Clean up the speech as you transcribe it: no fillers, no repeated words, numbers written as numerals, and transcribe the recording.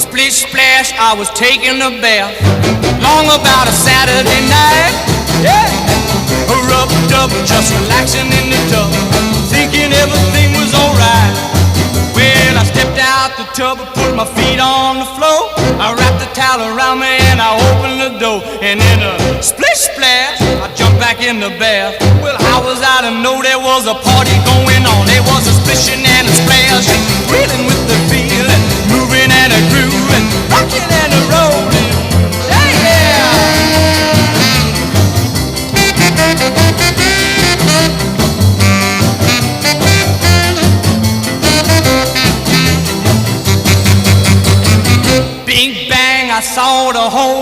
Splish splash, I was taking a bath. Long about a Saturday night. Yeah. Rubbed up, just relaxing in the tub, thinking everything was alright. Well, I stepped out the tub and put my feet on the floor. I wrapped the towel around me and I opened the door. And in a splish splash, I jumped back in the bath. Well, how was I to know there was a party going on? There was a splishing and a splash, reeling with the feeling, moving and a grooving, rocking and a rolling. Yeah, yeah. Bing bang, I saw the whole